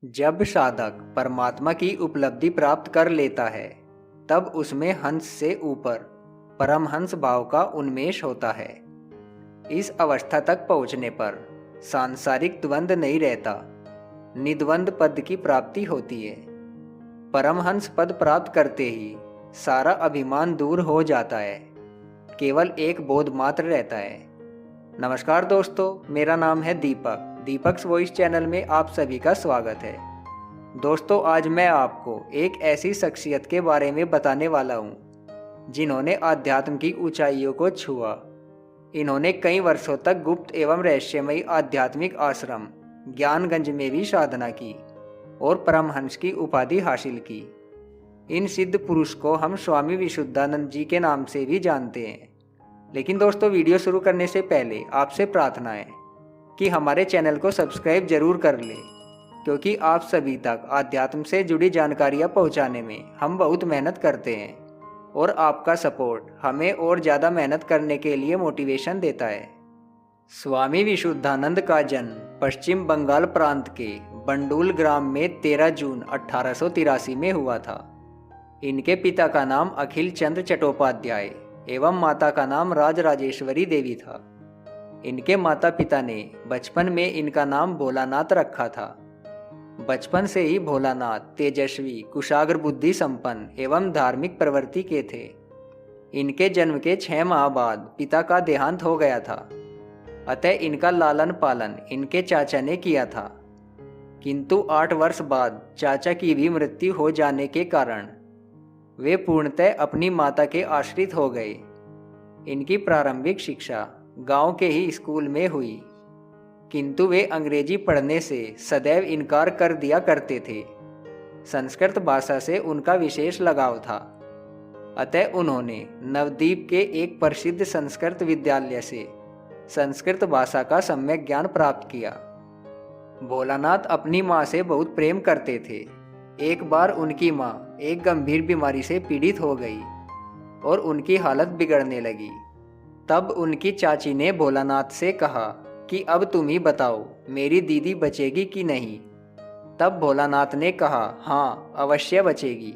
जब साधक परमात्मा की उपलब्धि प्राप्त कर लेता है तब उसमें हंस से ऊपर परमहंस भाव का उन्मेष होता है। इस अवस्था तक पहुंचने पर सांसारिक द्वंद नहीं रहता, निद्वंद पद की प्राप्ति होती है। परमहंस पद प्राप्त करते ही सारा अभिमान दूर हो जाता है, केवल एक बोध मात्र रहता है। नमस्कार दोस्तों, मेरा नाम है दीपक्स वॉइस चैनल में आप सभी का स्वागत है। दोस्तों, आज मैं आपको एक ऐसी शख्सियत के बारे में बताने वाला हूँ जिन्होंने आध्यात्म की ऊंचाइयों को छुआ। इन्होंने कई वर्षों तक गुप्त एवं रहस्यमयी आध्यात्मिक आश्रम ज्ञानगंज में भी साधना की और परमहंस की उपाधि हासिल की। इन सिद्ध पुरुष को हम स्वामी विशुद्धानंद जी के नाम से भी जानते हैं। लेकिन दोस्तों, वीडियो शुरू करने से पहले आपसे प्रार्थना है कि हमारे चैनल को सब्सक्राइब जरूर कर लें, क्योंकि आप सभी तक आध्यात्म से जुड़ी जानकारियाँ पहुँचाने में हम बहुत मेहनत करते हैं और आपका सपोर्ट हमें और ज़्यादा मेहनत करने के लिए मोटिवेशन देता है। स्वामी विशुद्धानंद का जन्म पश्चिम बंगाल प्रांत के बंडूल ग्राम में 13 जून 1883 में हुआ था। इनके पिता का नाम अखिल चंद्र चट्टोपाध्याय एवं माता का नाम राजराजेश्वरी देवी था। इनके माता पिता ने बचपन में इनका नाम भोलानाथ रखा था। बचपन से ही भोलानाथ तेजस्वी, कुशाग्र बुद्धि संपन्न एवं धार्मिक प्रवृत्ति के थे। इनके जन्म के 6 माह बाद पिता का देहांत हो गया था, अतः इनका लालन पालन इनके चाचा ने किया था। किंतु 8 वर्ष बाद चाचा की भी मृत्यु हो जाने के कारण वे पूर्णतः अपनी माता के आश्रित हो गए। इनकी प्रारंभिक शिक्षा गांव के ही स्कूल में हुई, किंतु वे अंग्रेजी पढ़ने से सदैव इनकार कर दिया करते थे। संस्कृत भाषा से उनका विशेष लगाव था, अतः उन्होंने नवद्वीप के एक प्रसिद्ध संस्कृत विद्यालय से संस्कृत भाषा का सम्यक ज्ञान प्राप्त किया। भोलानाथ अपनी माँ से बहुत प्रेम करते थे। एक बार उनकी माँ एक गंभीर बीमारी से पीड़ित हो गई और उनकी हालत बिगड़ने लगी। तब उनकी चाची ने भोलानाथ से कहा कि अब तुम ही बताओ, मेरी दीदी बचेगी कि नहीं। तब भोलानाथ ने कहा, हाँ अवश्य बचेगी।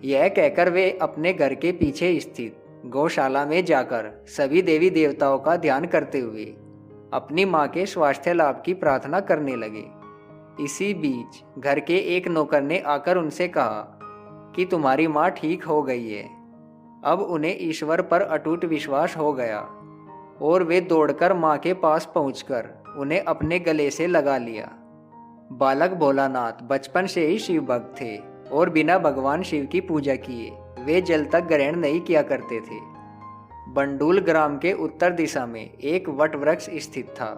यह कहकर वे अपने घर के पीछे स्थित गौशाला में जाकर सभी देवी देवताओं का ध्यान करते हुए अपनी माँ के स्वास्थ्य लाभ की प्रार्थना करने लगे। इसी बीच घर के एक नौकर ने आकर उनसे कहा कि तुम्हारी माँ ठीक हो गई है। अब उन्हें ईश्वर पर अटूट विश्वास हो गया और वे दौड़कर माँ के पास पहुंचकर उन्हें अपने गले से लगा लिया। बालक भोलानाथ बचपन से ही शिव भक्त थे और बिना भगवान शिव की पूजा किए वे जल तक ग्रहण नहीं किया करते थे। बंडूल ग्राम के उत्तर दिशा में एक वट वृक्ष स्थित था,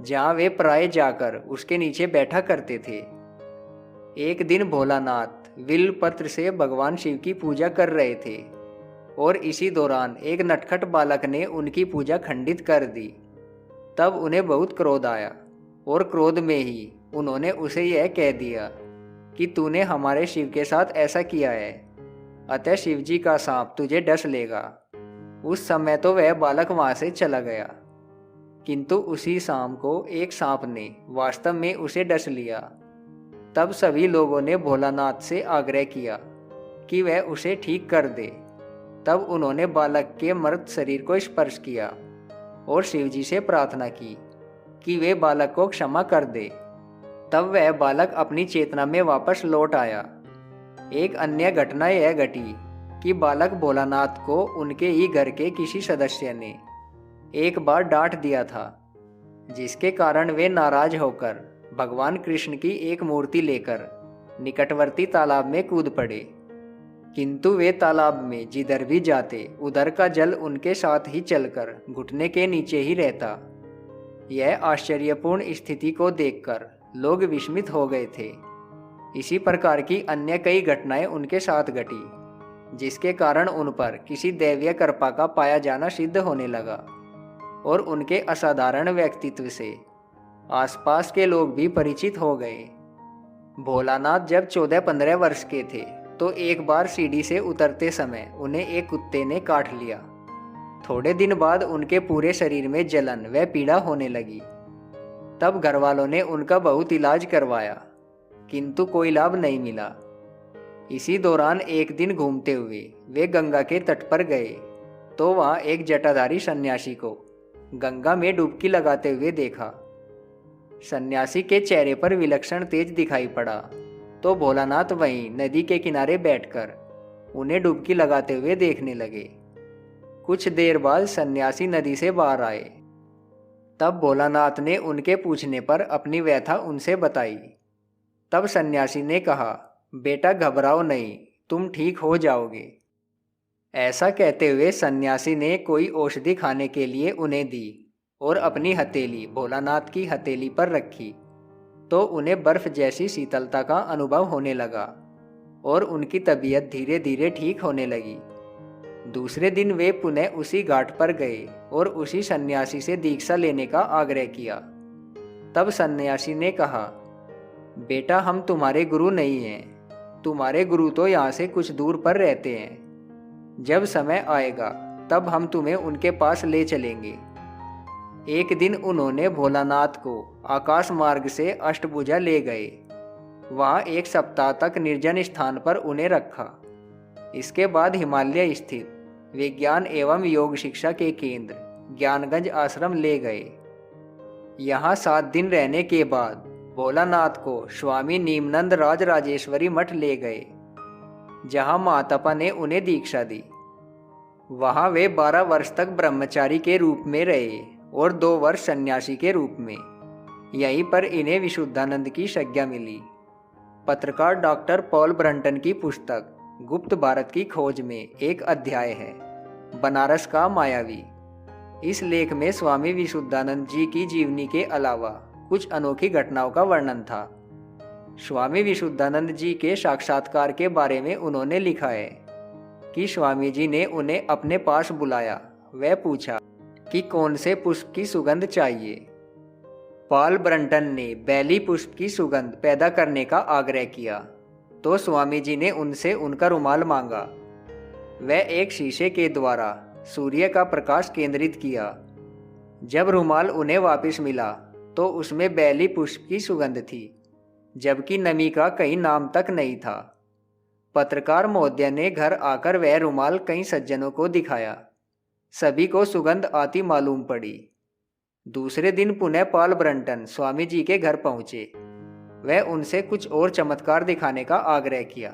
जहाँ वे प्राय जाकर उसके नीचे बैठा करते थे। एक दिन भोलानाथ विल्व पत्र से भगवान शिव की पूजा कर रहे थे और इसी दौरान एक नटखट बालक ने उनकी पूजा खंडित कर दी। तब उन्हें बहुत क्रोध आया और क्रोध में ही उन्होंने उसे यह कह दिया कि तूने हमारे शिव के साथ ऐसा किया है, अतः शिवजी का सांप तुझे डस लेगा। उस समय तो वह बालक वहां से चला गया, किंतु उसी शाम को एक सांप ने वास्तव में उसे डस लिया। तब सभी लोगों ने भोलानाथ से आग्रह किया कि वह उसे ठीक कर दे। तब उन्होंने बालक के मृत शरीर को स्पर्श किया और शिवजी से प्रार्थना की कि वे बालक को क्षमा कर दे। तब वह बालक अपनी चेतना में वापस लौट आया। एक अन्य घटना यह घटी कि बालक भोलानाथ को उनके ही घर के किसी सदस्य ने एक बार डांट दिया था, जिसके कारण वे नाराज होकर भगवान कृष्ण की एक मूर्ति लेकर निकटवर्ती तालाब में कूद पड़े। किंतु वे तालाब में जिधर भी जाते उधर का जल उनके साथ ही चलकर घुटने के नीचे ही रहता। यह आश्चर्यपूर्ण स्थिति को देखकर लोग विस्मित हो गए थे। इसी प्रकार की अन्य कई घटनाएं उनके साथ घटी, जिसके कारण उन पर किसी दैवीय कृपा का पाया जाना सिद्ध होने लगा और उनके असाधारण व्यक्तित्व से आसपास के लोग भी परिचित हो गए। भोलानाथ जब 14-15 वर्ष के थे तो एक बार सीढ़ी से उतरते समय उन्हें एक कुत्ते ने काट लिया। थोड़े दिन बाद उनके पूरे शरीर में जलन व पीड़ा होने लगी। तब घर वालों ने उनका बहुत इलाज करवाया, किंतु कोई लाभ नहीं मिला। इसी दौरान एक दिन घूमते हुए वे गंगा के तट पर गए तो वहां एक जटाधारी सन्यासी को गंगा में डुबकी लगाते हुए देखा। सन्यासी के चेहरे पर विलक्षण तेज दिखाई पड़ा तो भोलानाथ वहीं नदी के किनारे बैठकर उन्हें डुबकी लगाते हुए देखने लगे। कुछ देर बाद सन्यासी नदी से बाहर आए। तब भोलानाथ ने उनके पूछने पर अपनी व्यथा उनसे बताई। तब सन्यासी ने कहा, बेटा घबराओ नहीं, तुम ठीक हो जाओगे। ऐसा कहते हुए सन्यासी ने कोई औषधि खाने के लिए उन्हें दी और अपनी हथेली भोलानाथ की हथेली पर रखी तो उन्हें बर्फ जैसी शीतलता का अनुभव होने लगा और उनकी तबीयत धीरे धीरे ठीक होने लगी। दूसरे दिन वे पुनः उसी घाट पर गए और उसी सन्यासी से दीक्षा लेने का आग्रह किया। तब सन्यासी ने कहा, बेटा हम तुम्हारे गुरु नहीं हैं, तुम्हारे गुरु तो यहाँ से कुछ दूर पर रहते हैं। जब समय आएगा तब हम तुम्हें उनके पास ले चलेंगे। एक दिन उन्होंने भोलानाथ को आकाश मार्ग से अष्टभुजा ले गए। वहाँ एक सप्ताह तक निर्जन स्थान पर उन्हें रखा। इसके बाद हिमालय स्थित विज्ञान एवं योग शिक्षा के केंद्र ज्ञानगंज आश्रम ले गए। यहाँ 7 दिन रहने के बाद भोलानाथ को स्वामी नीमनंद राज राजेश्वरी मठ ले गए, जहाँ मातप्पा ने उन्हें दीक्षा दी। वहाँ वे 12 वर्ष तक ब्रह्मचारी के रूप में रहे और 2 वर्ष सन्यासी के रूप में। यहीं पर इन्हें विशुद्धानंद की संज्ञा मिली। पत्रकार डॉक्टर पॉल ब्रंटन की पुस्तक गुप्त भारत की खोज में एक अध्याय है, बनारस का मायावी। इस लेख में स्वामी विशुद्धानंद जी की जीवनी के अलावा कुछ अनोखी घटनाओं का वर्णन था। स्वामी विशुद्धानंद जी के साक्षात्कार के बारे में उन्होंने लिखा है कि स्वामी जी ने उन्हें अपने पास बुलाया। वह पूछा कि कौन से पुष्प की सुगंध चाहिए। पॉल ब्रंटन ने बेली पुष्प की सुगंध पैदा करने का आग्रह किया तो स्वामी जी ने उनसे उनका रुमाल मांगा। वह एक शीशे के द्वारा सूर्य का प्रकाश केंद्रित किया। जब रुमाल उन्हें वापस मिला तो उसमें बेली पुष्प की सुगंध थी, जबकि नमी का कहीं नाम तक नहीं था। पत्रकार महोदय ने घर आकर वह रुमाल कई सज्जनों को दिखाया। सभी को सुगंध आती मालूम पड़ी। दूसरे दिन पुनः पॉल ब्रंटन स्वामी जी के घर पहुंचे। वह उनसे कुछ और चमत्कार दिखाने का आग्रह किया।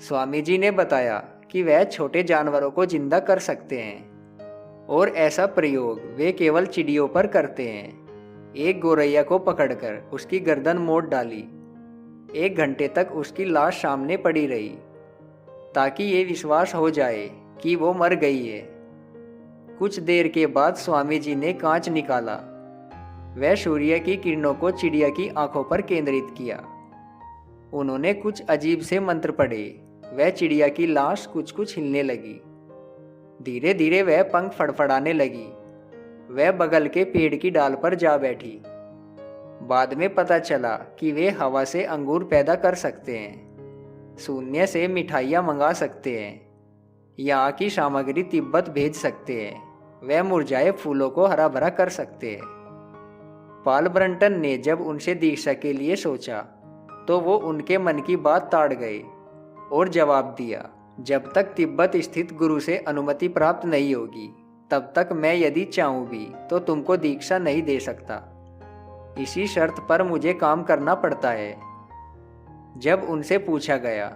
स्वामी जी ने बताया कि वह छोटे जानवरों को जिंदा कर सकते हैं और ऐसा प्रयोग वे केवल चिड़ियों पर करते हैं। एक गौरैया को पकड़कर उसकी गर्दन मोड़ डाली। 1 घंटे तक उसकी लाश सामने पड़ी रही ताकि ये विश्वास हो जाए कि वो मर गई है। कुछ देर के बाद स्वामी जी ने कांच निकाला। वह सूर्य की किरणों को चिड़िया की आंखों पर केंद्रित किया। उन्होंने कुछ अजीब से मंत्र पढ़े। वह चिड़िया की लाश कुछ कुछ हिलने लगी। धीरे धीरे वह पंख फड़फड़ाने लगी। वह बगल के पेड़ की डाल पर जा बैठी। बाद में पता चला कि वे हवा से अंगूर पैदा कर सकते हैं, शून्य से मिठाइयाँ मंगा सकते हैं, यहाँ की सामग्री तिब्बत भेज सकते हैं, वह मुरझाए फूलों को हरा भरा कर सकते हैं। पॉल ब्रंटन ने जब उनसे दीक्षा के लिए सोचा तो वो उनके मन की बात ताड़ गए और जवाब दिया, जब तक तिब्बत स्थित गुरु से अनुमति प्राप्त नहीं होगी तब तक मैं यदि चाहूँ भी तो तुमको दीक्षा नहीं दे सकता। इसी शर्त पर मुझे काम करना पड़ता है। जब उनसे पूछा गया,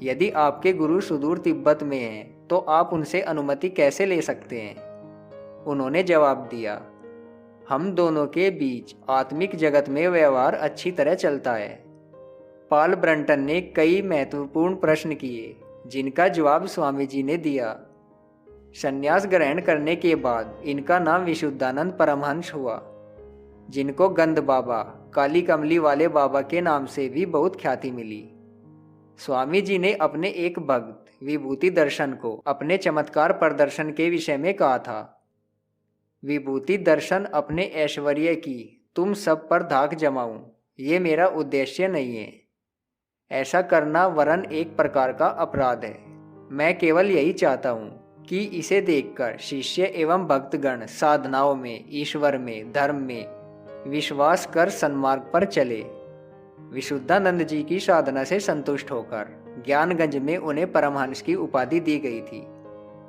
यदि आपके गुरु सुदूर तिब्बत में हैं तो आप उनसे अनुमति कैसे ले सकते हैं? उन्होंने जवाब दिया, हम दोनों के बीच आत्मिक जगत में व्यवहार अच्छी तरह चलता है। पॉल ब्रंटन ने कई महत्वपूर्ण प्रश्न किए जिनका जवाब स्वामी जी ने दिया। संन्यास ग्रहण करने के बाद इनका नाम विशुद्धानंद परमहंस हुआ, जिनको गंद बाबा, काली कमली वाले बाबा के नाम से भी बहुत ख्याति मिली। स्वामी जी ने अपने एक भक्त विभूति दर्शन को अपने चमत्कार प्रदर्शन के विषय में कहा था, विभूति दर्शन अपने ऐश्वर्य की तुम सब पर धाक जमाऊं, ये मेरा उद्देश्य नहीं है। ऐसा करना वरन एक प्रकार का अपराध है। मैं केवल यही चाहता हूँ कि इसे देखकर शिष्य एवं भक्तगण साधनाओं में, ईश्वर में, धर्म में विश्वास कर सन्मार्ग पर चले। विशुद्धानंद जी की साधना से संतुष्ट होकर ज्ञानगंज में उन्हें परमहंस की उपाधि दी गई थी।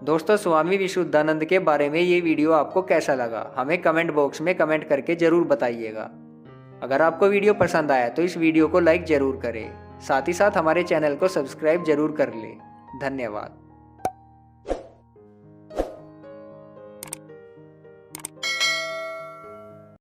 दोस्तों, स्वामी विशुद्धानंद के बारे में ये वीडियो आपको कैसा लगा, हमें कमेंट बॉक्स में कमेंट करके ज़रूर बताइएगा। अगर आपको वीडियो पसंद आया तो इस वीडियो को लाइक ज़रूर करें, साथ ही साथ हमारे चैनल को सब्सक्राइब जरूर कर लें। धन्यवाद।